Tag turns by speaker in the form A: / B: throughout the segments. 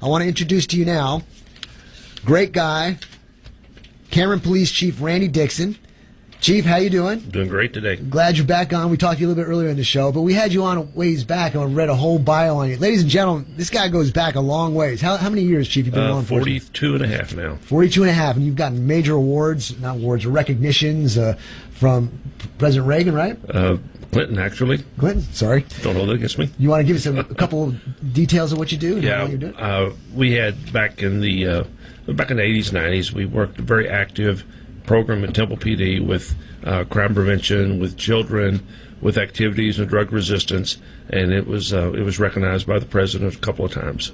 A: I want to introduce to you now, great guy, Cameron Police Chief Randy Dixon. Chief, how you doing?
B: Doing great today.
A: Glad you're back on. We talked to you a little bit earlier in the show, but we had you on a ways back and read a whole bio on you. Ladies and gentlemen, this guy goes back a long ways. How many years, Chief, you've been on?
B: 42 and a half now.
A: 42 and a half, and you've gotten major awards, not awards, recognitions from President Reagan, right?
B: Clinton, actually.
A: Clinton, sorry.
B: Don't hold it against me.
A: You want to give us a couple of details of what you do? And how long you do it?
B: We had back in the 80s, 90s, we worked a very active program at Temple PD with crime prevention, with children, with activities and drug resistance, and it was recognized by the president a couple of times.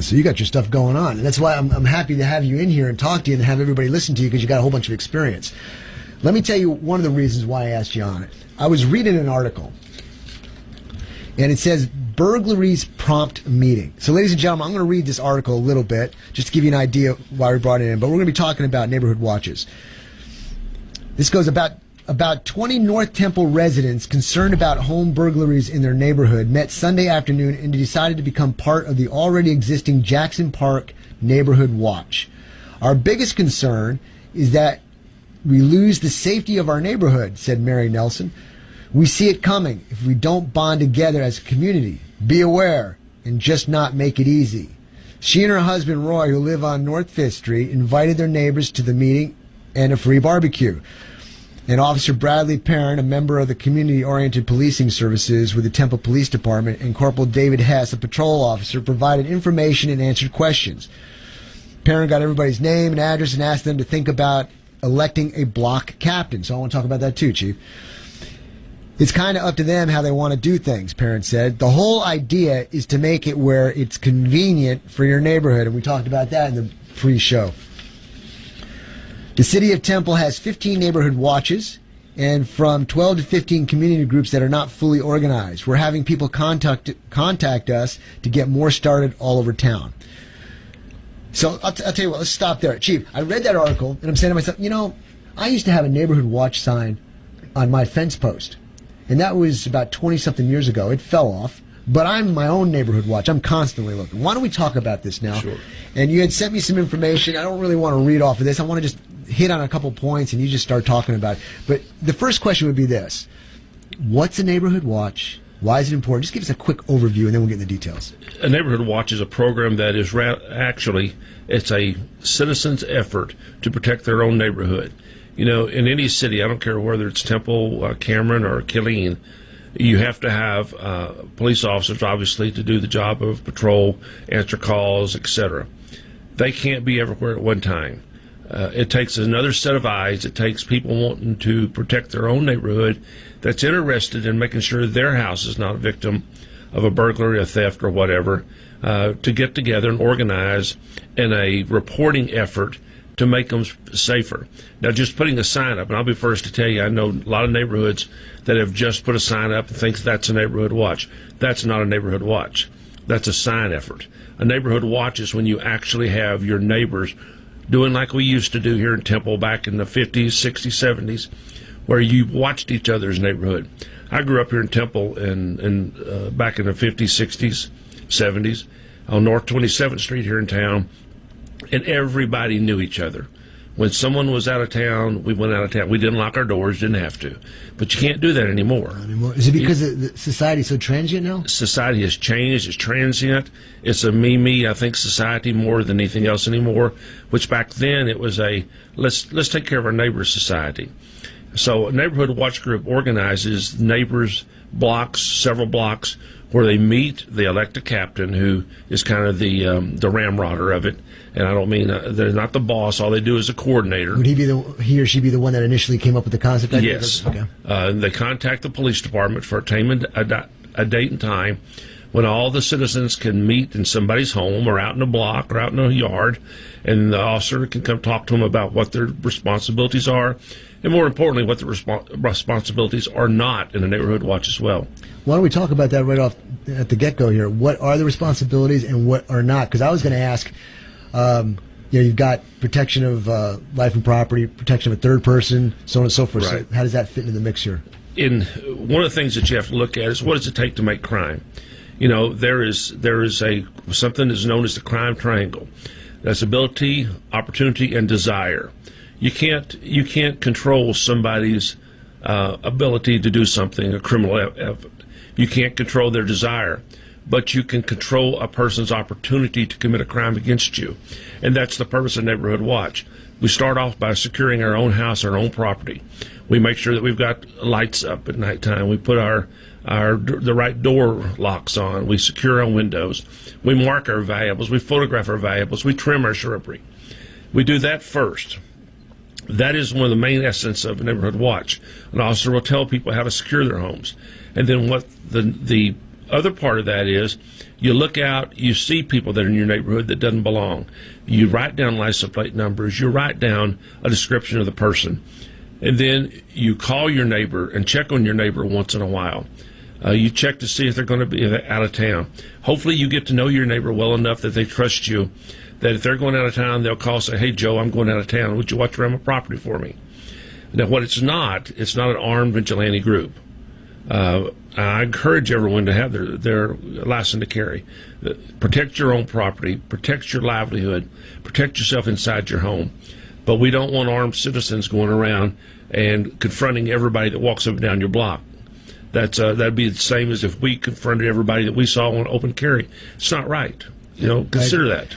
A: So you got your stuff going on, and that's why I'm happy to have you in here and talk to you and have everybody listen to you, because you got a whole bunch of experience. Let me tell you one of the reasons why I asked you on it. I was reading an article, and it says burglaries prompt meeting. So, ladies and gentlemen, I'm going to read this article a little bit just to give you an idea why we brought it in, but we're going to be talking about neighborhood watches. This goes about 20 North Temple residents concerned about home burglaries in their neighborhood met Sunday afternoon and decided to become part of the already existing Jackson Park Neighborhood Watch. Our biggest concern is that we lose the safety of our neighborhood, said Mary Nelson. We see it coming if we don't bond together as a community. Be aware and just not make it easy. She and her husband Roy, who live on North 5th Street, invited their neighbors to the meeting and a free barbecue. And Officer Bradley Perrin, a member of the Community-Oriented Policing Services with the Temple Police Department, and Corporal David Hess, a patrol officer, provided information and answered questions. Perrin got everybody's name and address and asked them to think about electing a block captain. So I want to talk about that too, Chief. It's kind of up to them how they want to do things, Perrin said. The whole idea is to make it where it's convenient for your neighborhood, and we talked about that in the pre-show. The City of Temple has 15 neighborhood watches and from 12 to 15 community groups that are not fully organized. We're having people contact us to get more started all over town. So I'll tell you what, let's stop there. Chief, I read that article and I'm saying to myself, you know, I used to have a neighborhood watch sign on my fence post, and that was about 20-something years ago. It fell off. But I'm my own neighborhood watch. I'm constantly looking. Why don't we talk about this now?
B: Sure.
A: And you had sent me some information. I don't really want to read off of this. I want to just hit on a couple points, and you just start talking about it. But the first question would be this. What's a neighborhood watch? Why is it important? Just give us a quick overview, and then we'll get into the details.
B: A neighborhood watch is a program that is actually, it's a citizen's effort to protect their own neighborhood. You know, in any city, I don't care whether it's Temple, Cameron, or Killeen, you have to have police officers, obviously, to do the job of patrol, answer calls, etc. They can't be everywhere at one time. It takes another set of eyes. It takes people wanting to protect their own neighborhood that's interested in making sure their house is not a victim of a burglary, a theft, or whatever, to get together and organize in a reporting effort to make them safer. Now, just putting a sign up, and I'll be first to tell you, I know a lot of neighborhoods that have just put a sign up and think that's a neighborhood watch. That's not a neighborhood watch. That's a sign effort. A neighborhood watch is when you actually have your neighbors doing like we used to do here in Temple back in the 50s, 60s, 70s, where you watched each other's neighborhood. I grew up here in Temple back in the 50s, 60s, 70s on North 27th Street here in town, and everybody knew each other. When someone was out of town, we went out of town. We didn't lock our doors, didn't have to. But you can't do that anymore.
A: Not anymore. Is it because the society's so transient now?
B: Society has changed. It's transient. It's a me, I think, society more than anything else anymore, which back then it was a let's take care of our neighbors society. So a neighborhood watch group organizes neighbors' blocks, several blocks, where they meet. They elect a captain who is kind of the ramrodder of it. And I don't mean they're not the boss. All they do is a coordinator.
A: Would he or she be the one that initially came up with the concept?
B: Yes.
A: Okay.
B: They contact the police department for a date and time when all the citizens can meet in somebody's home or out in a block or out in a yard, and the officer can come talk to them about what their responsibilities are, and more importantly, what the responsibilities are not in a neighborhood watch as well.
A: Why don't we talk about that right off at the get-go here? What are the responsibilities and what are not? Because I was going to ask, you've got protection of life and property, protection of a third person, so on and so forth.
B: Right.
A: So how does that fit into the mix here?
B: One of the things that you have to look at is what does it take to make crime? There is a something that's known as the crime triangle. That's ability, opportunity, and desire. You can't control somebody's ability to do something, a criminal effort. You can't control their desire, but you can control a person's opportunity to commit a crime against you. And that's the purpose of Neighborhood Watch. We start off by securing our own house, our own property. We make sure that we've got lights up at nighttime. We put the right door locks on. We secure our windows. We mark our valuables. We photograph our valuables. We trim our shrubbery. We do that first. That is one of the main essence of a Neighborhood Watch. An officer will tell people how to secure their homes. And then what the other part of that is, you look out, you see people that are in your neighborhood that doesn't belong. You write down license plate numbers. You write down a description of the person. And then you call your neighbor and check on your neighbor once in a while. You check to see if they're going to be out of town. Hopefully you get to know your neighbor well enough that they trust you, that if they're going out of town, they'll call and say, "Hey, Joe, I'm going out of town. Would you watch around my property for me?" Now, what it's not an armed vigilante group. I encourage everyone to have their license to carry. Protect your own property, protect your livelihood, protect yourself inside your home. But we don't want armed citizens going around and confronting everybody that walks up and down your block. That'd be the same as if we confronted everybody that we saw on open carry. It's not right. Consider that.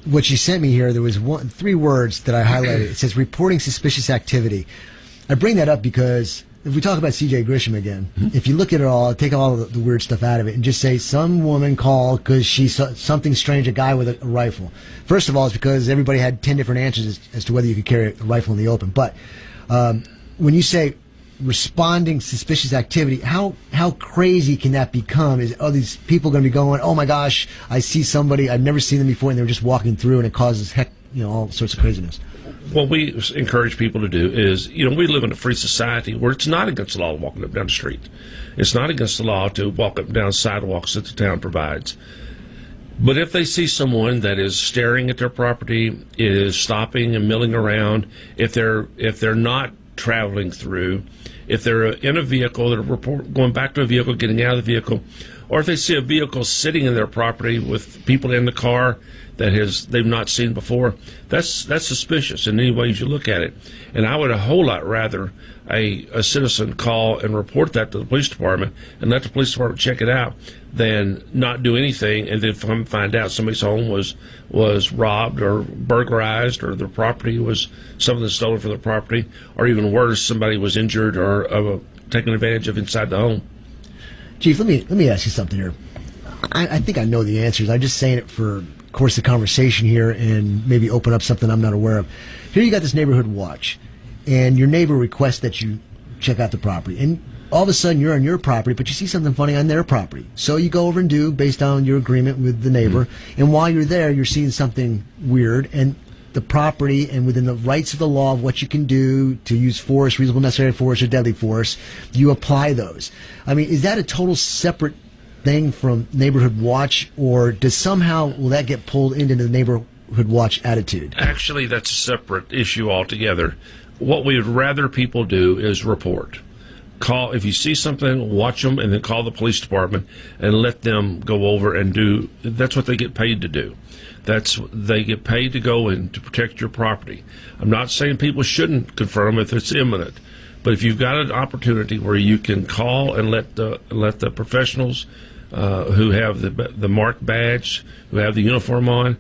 A: What you sent me here, there was 3 words that I highlighted. It says reporting suspicious activity. I bring that up because if we talk about C.J. Grisham again, if you look at it all, take all the weird stuff out of it, and just say some woman called because she saw something strange, a guy with a rifle. First of all, it's because everybody had 10 different answers as to whether you could carry a rifle in the open. But when you say responding suspicious activity, how crazy can that become? Is these people going to be going, "Oh my gosh, I see somebody, I've never seen them before," and they're just walking through, and it causes all sorts of craziness?
B: What we encourage people to do is, we live in a free society where it's not against the law to walk up and down the street. It's not against the law to walk up and down sidewalks that the town provides. But if they see someone that is staring at their property, is stopping and milling around, if they're not traveling through, if they're in a vehicle, they're going back to a vehicle, getting out of the vehicle, or if they see a vehicle sitting in their property with people in the car that they've not seen before, that's suspicious in any ways you look at it. And I would a whole lot rather a citizen call and report that to the police department and let the police department check it out than not do anything and then find out somebody's home was robbed or burglarized, or their property was something stolen from their property, or even worse, somebody was injured or taken advantage of inside the home.
A: Chief, let me ask you something here. I think I know the answers. I'm just saying it for course the conversation here and maybe open up something I'm not aware of. Here you got this Neighborhood Watch, and your neighbor requests that you check out the property, and all of a sudden you're on your property, but you see something funny on their property. So you go over and do based on your agreement with the neighbor, and while you're there, you're seeing something weird, and the property and within the rights of the law of what you can do to use force, reasonable necessary force, or deadly force, you apply those. I mean, is that a total separate thing from Neighborhood Watch, or will that get pulled into the Neighborhood Watch attitude?
B: Actually, that's a separate issue altogether. What we would rather people do is report. Call if you see something, watch them, and then call the police department and let them go over and do. That's what they get paid to do. They get paid to go in to protect your property. I'm not saying people shouldn't confront them if it's imminent, but if you've got an opportunity where you can call and let the professionals who have the marked badge, who have the uniform on,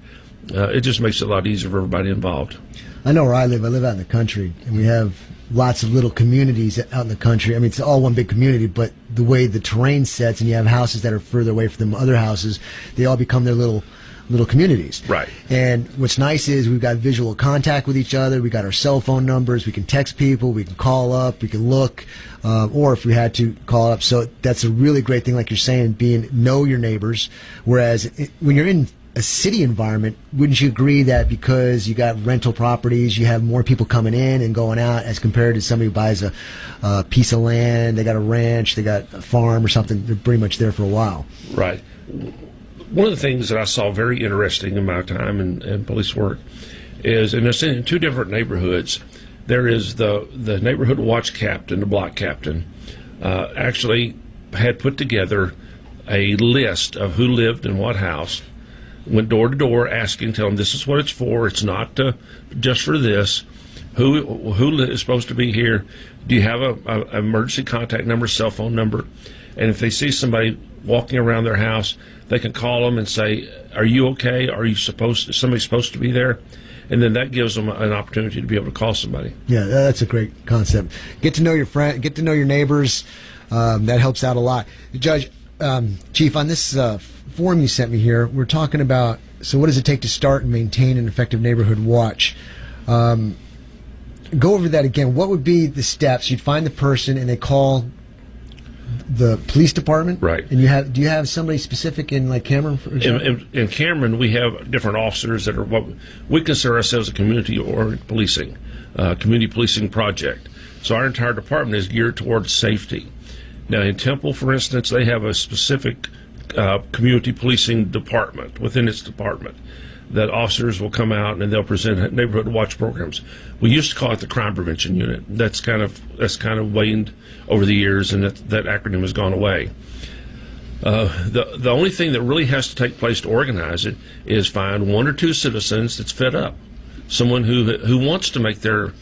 B: it just makes it a lot easier for everybody involved.
A: I know where I live. I live out in the country, and we have lots of little communities out in the country. I mean, it's all one big community, but the way the terrain sets, and you have houses that are further away from other houses, they all become their little communities.
B: Right.
A: And what's nice is we've got visual contact with each other. We got our cell phone numbers. We can text people. We can call up. We can look, or if we had to, call up. So that's a really great thing, like you're saying, know your neighbors. Whereas when you're in a city environment, wouldn't you agree that because you got rental properties, you have more people coming in and going out as compared to somebody who buys a piece of land, they got a ranch, they got a farm or something, they're pretty much there for a while.
B: Right. One of the things that I saw very interesting in my time in police work is, and it's in 2 different neighborhoods, there is the Neighborhood Watch captain, the block captain, actually had put together a list of who lived in what house, went door to door asking, tell them this is what it's for. It's not just for this. Who is supposed to be here? Do you have a emergency contact number, cell phone number? And if they see somebody walking around their house, they can call them and say, "Are you okay? Is somebody supposed to be there?" And then that gives them an opportunity to be able to call somebody.
A: Yeah, that's a great concept. Get to know your friend, get to know your neighbors. That helps out a lot. Judge, Chief, on this form you sent me here, we're talking about, so what does it take to start and maintain an effective neighborhood watch? Go over that again. What would be the steps? You'd find the person and they call the police department,
B: right?
A: And do you have somebody specific in like Cameron? For example?
B: In Cameron, we have different officers that are what we consider ourselves a community policing project. So our entire department is geared towards safety. Now in Temple, for instance, they have a specific community policing department within its department that officers will come out and they'll present neighborhood watch programs. We used to call it the crime prevention unit. That's kind of waned over the years, and that acronym has gone away. The only thing that really has to take place to organize it is find one or two citizens that's fed up, someone who wants to make their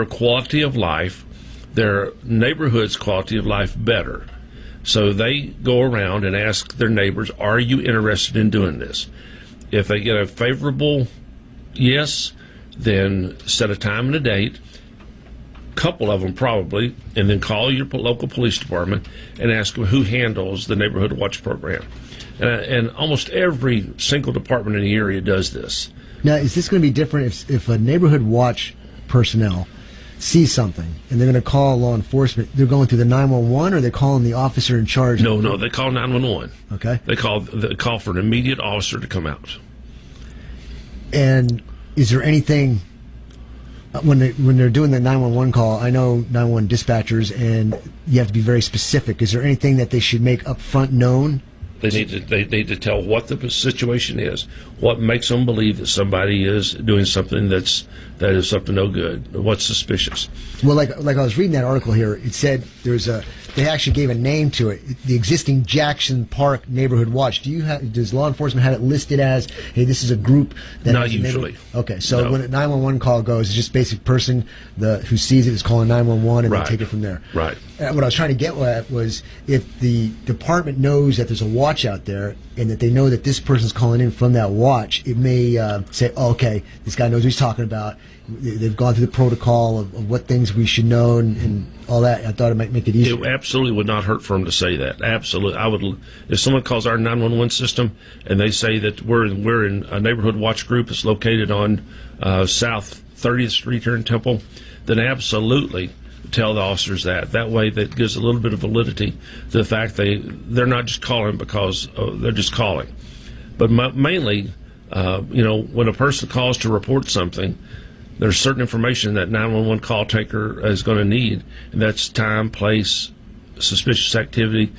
B: quality of life, their neighborhood's quality of life better. So they go around and ask their neighbors, "Are you interested in doing this?" If they get a favorable yes, then set a time and a date, couple of them probably, and then call your local police department and ask them who handles the neighborhood watch program. And almost every single department in the area does this.
A: Now, is this going to be different if a neighborhood watch personnel sees something and they're going to call law enforcement? They're going through the 911, or they're calling the officer in charge?
B: No, they call 911.
A: Okay.
B: They call for an immediate officer to come out.
A: And is there anything when they're doing the 911 call? I know 911 dispatchers, and you have to be very specific. Is there anything that they should make up front known?
B: They need to tell what the situation is, what makes them believe that somebody is doing something that is up to no good, what's suspicious.
A: Well, like I was reading that article here, it said they actually gave a name to it, the existing Jackson Park Neighborhood Watch. Does law enforcement have it listed as, hey, this is a group that
B: not usually?
A: Okay, so
B: no.
A: When a 911 call goes, it's just basic person who sees it is calling 911, and
B: right.
A: they take it from there.
B: Right.
A: What I was trying to get at was, if the department knows that there's a watch out there and that they know that this person's calling in from that watch, it may say, oh, okay, this guy knows what he's talking about. They've gone through the protocol of what things we should know and all that. I thought it might make it easier.
B: It absolutely would not hurt for them to say that. Absolutely. I would. If someone calls our 911 system and they say that we're in a neighborhood watch group that's located on South 30th Street here in Temple, then absolutely tell the officers that. That way, that gives a little bit of validity to the fact they're not just calling because they're just calling. But mainly, when a person calls to report something, there's certain information that 911 call taker is going to need, and that's time, place, suspicious activity,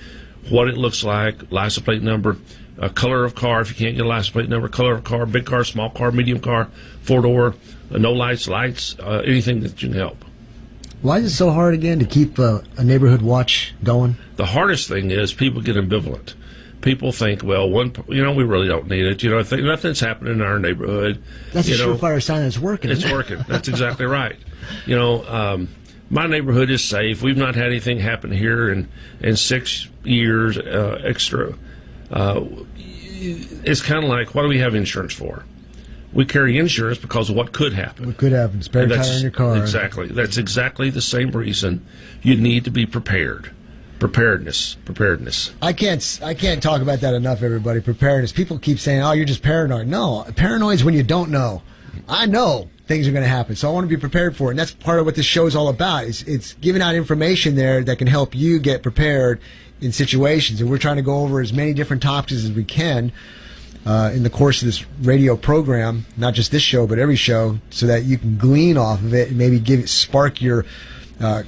B: what it looks like, license plate number, color of car if you can't get a license plate number, color of car, big car, small car, medium car, four-door, no lights, anything that you can help.
A: Why is it so hard, again, to keep a neighborhood watch going?
B: The hardest thing is people get ambivalent. People think, well, we really don't need it. I think nothing's happening in our neighborhood.
A: That's a surefire sign that it's working.
B: It's working. That's exactly right. My neighborhood is safe. We've not had anything happen here in 6 years extra. It's kind of like, what do we have insurance for? We carry insurance because of what could happen.
A: What could happen? Spare tire in your car.
B: Exactly. That's exactly the same reason you need to be prepared. Preparedness.
A: I can't talk about that enough, everybody. Preparedness. People keep saying, "Oh, you're just paranoid." No, paranoid is when you don't know. I know things are going to happen, so I want to be prepared for it. And that's part of what this show is all about. It's giving out information there that can help you get prepared in situations. And we're trying to go over as many different topics as we can in the course of this radio program, not just this show, but every show, so that you can glean off of it and maybe spark your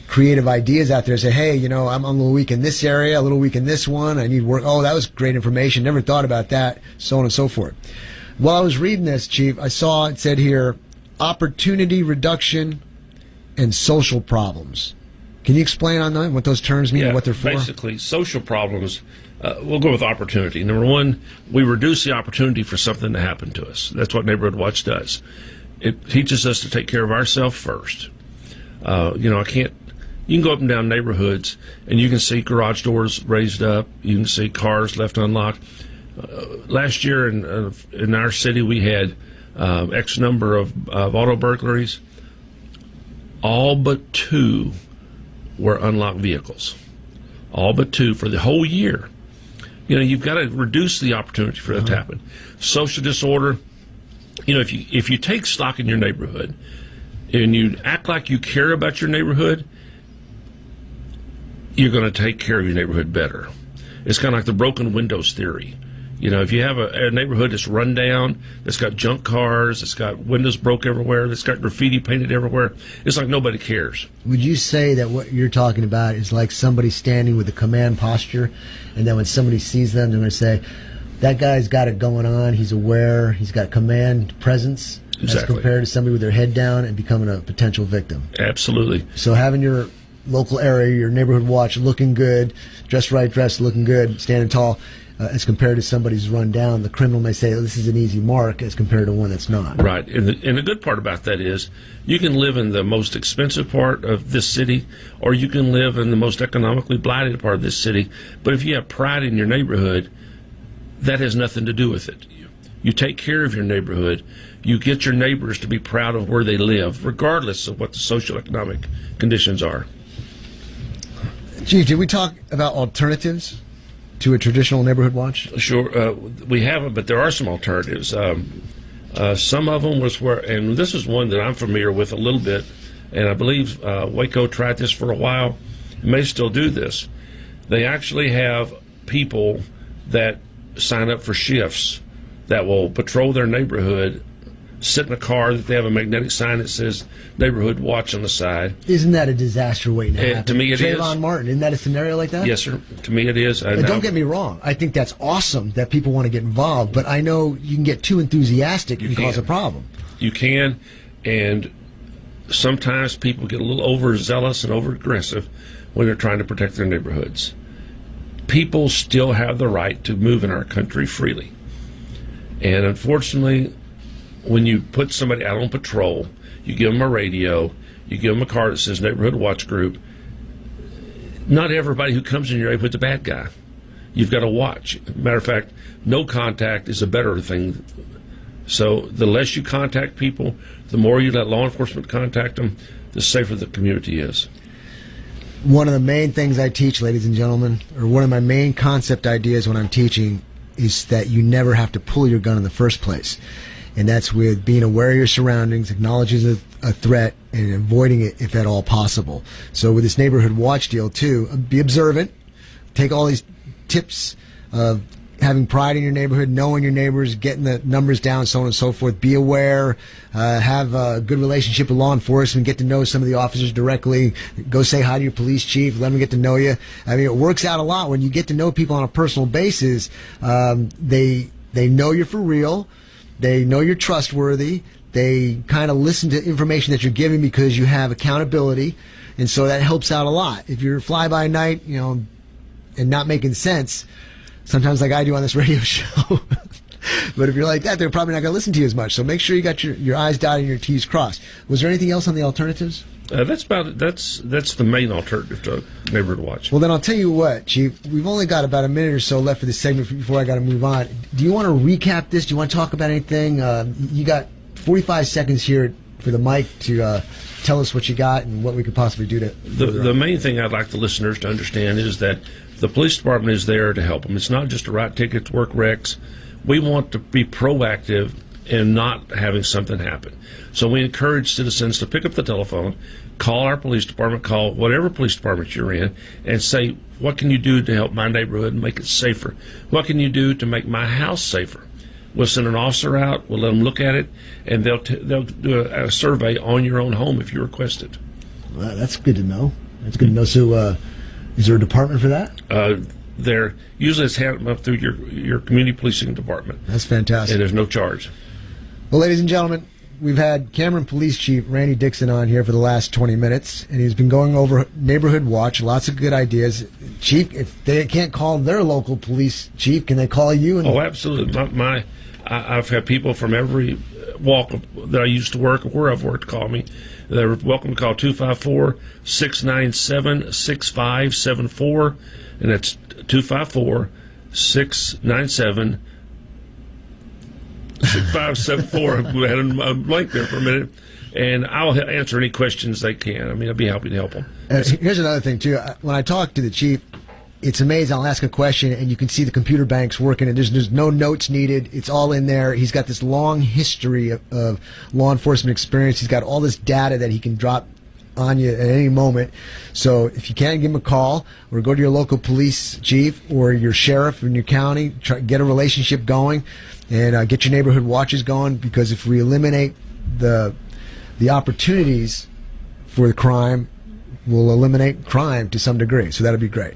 A: creative ideas out there. Say, hey, I'm a little weak in this area, a little weak in this one. I need work. Oh, that was great information. Never thought about that. So on and so forth. While I was reading this, Chief, I saw it said here, opportunity reduction and social problems. Can you explain on that, what those terms mean and what they're for?
B: Basically, social problems we'll go with opportunity. Number one, we reduce the opportunity for something to happen to us. That's what Neighborhood Watch does. It teaches us to take care of ourselves first. I can't. You can go up and down neighborhoods, and you can see garage doors raised up. You can see cars left unlocked. Last year in our city, we had X number of auto burglaries. All but 2 were unlocked vehicles. All but 2 for the whole year. You've got to reduce the opportunity for that to happen. Social disorder. If you take stock in your neighborhood and you act like you care about your neighborhood, you're going to take care of your neighborhood better. It's kind of like the broken windows theory. If you have a neighborhood that's run down, that's got junk cars, that's got windows broke everywhere, that's got graffiti painted everywhere, it's like nobody cares.
A: Would you say that what you're talking about is like somebody standing with a command posture, and then when somebody sees them, they're going to say, that guy's got it going on, he's aware, he's got command presence,
B: Exactly.
A: as compared to somebody with their head down and becoming a potential victim?
B: Absolutely.
A: So having your local area, your neighborhood watch looking good, dressed right, dressed, looking good, standing tall, as compared to somebody who's run down, the criminal may say, this is an easy mark, as compared to one that's not.
B: Right. And the good part about that is you can live in the most expensive part of this city, or you can live in the most economically blighted part of this city. But if you have pride in your neighborhood, that has nothing to do with it. You take care of your neighborhood. You get your neighbors to be proud of where they live, regardless of what the social economic conditions are.
A: Chief, did we talk about alternatives to a traditional neighborhood watch?
B: Sure, we haven't, but there are some alternatives. Some of them was where, and this is one that I'm familiar with a little bit, and I believe Waco tried this for a while, and may still do this. They actually have people that sign up for shifts that will patrol their neighborhood, sit in a car that they have a magnetic sign that says neighborhood watch on the side.
A: Isn't that a disaster waiting to happen?
B: To me it is.
A: Trayvon Martin, isn't that a scenario like that?
B: Yes, sir. To me it is.
A: And don't get me wrong. I think that's awesome that people want to get involved, but I know you can get too enthusiastic and cause a problem.
B: You can, and sometimes people get a little overzealous and over-aggressive when they're trying to protect their neighborhoods. People still have the right to move in our country freely. And unfortunately, when you put somebody out on patrol, you give them a radio, you give them a card that says Neighborhood Watch Group, not everybody who comes in your neighborhood's a bad guy. You've got to watch. Matter of fact, no contact is a better thing. So the less you contact people, the more you let law enforcement contact them, the safer the community is.
A: One of the main things I teach, ladies and gentlemen, or one of my main concept ideas when I'm teaching, is that you never have to pull your gun in the first place. And that's with being aware of your surroundings, acknowledging a threat, and avoiding it if at all possible. So with this neighborhood watch deal, too, be observant. Take all these tips of having pride in your neighborhood, knowing your neighbors, getting the numbers down, so on and so forth. Be aware, have a good relationship with law enforcement, get to know some of the officers directly, go say hi to your police chief, let them get to know you. I mean, it works out a lot when you get to know people on a personal basis. They know you're for real. They know you're trustworthy. They kind of listen to information that you're giving because you have accountability, and so that helps out a lot. If you're fly-by-night, and not making sense, sometimes like I do on this radio show, but if you're like that, they're probably not going to listen to you as much. So make sure you got your I's dotted and your T's crossed. Was there anything else on the alternatives?
B: That's about it. That's the main alternative to neighborhood watch.
A: Well, then I'll tell you what, Chief. We've only got about a minute or so left for this segment before I got to move on. Do you want to recap this? Do you want to talk about anything? You got 45 seconds here for the mic to tell us what you got and what we could possibly do to.
B: The main thing I'd like the listeners to understand is that the police department is there to help them. It's not just to write tickets, work recs. We want to be proactive in not having something happen. So we encourage citizens to pick up the telephone, call our police department, call whatever police department you're in, and say, what can you do to help my neighborhood and make it safer? What can you do to make my house safer? We'll send an officer out, we'll let them look at it, and they'll do a survey on your own home if you request it.
A: Well, that's good to know. That's good to know. So is there a department for that?
B: There usually it's handled up through your community policing department.
A: That's fantastic.
B: And there's no charge.
A: Well, ladies and gentlemen, we've had Cameron Police Chief Randy Dixon on here for the last 20 minutes, and he's been going over Neighborhood Watch, lots of good ideas. Chief, if they can't call their local police chief, can they call you?
B: Oh, absolutely. I've had people from every walk that I used to work, or where I've worked, call me. They're welcome to call 254-697-6574, and that's 254-697-6574. We had a blank there for a minute, and I'll answer any questions they can. I mean, I'll be happy to help them.
A: Here's another thing, too. When I talk to the chief, it's amazing. I'll ask a question, and you can see the computer banks working, and there's no notes needed. It's all in there. He's got this long history of law enforcement experience. He's got all this data that he can drop on you at any moment. So if you can, give him a call, or go to your local police chief or your sheriff in your county, try get a relationship going, and get your neighborhood watches going, because if we eliminate the opportunities for the crime, we'll eliminate crime to some degree. So that'll be great.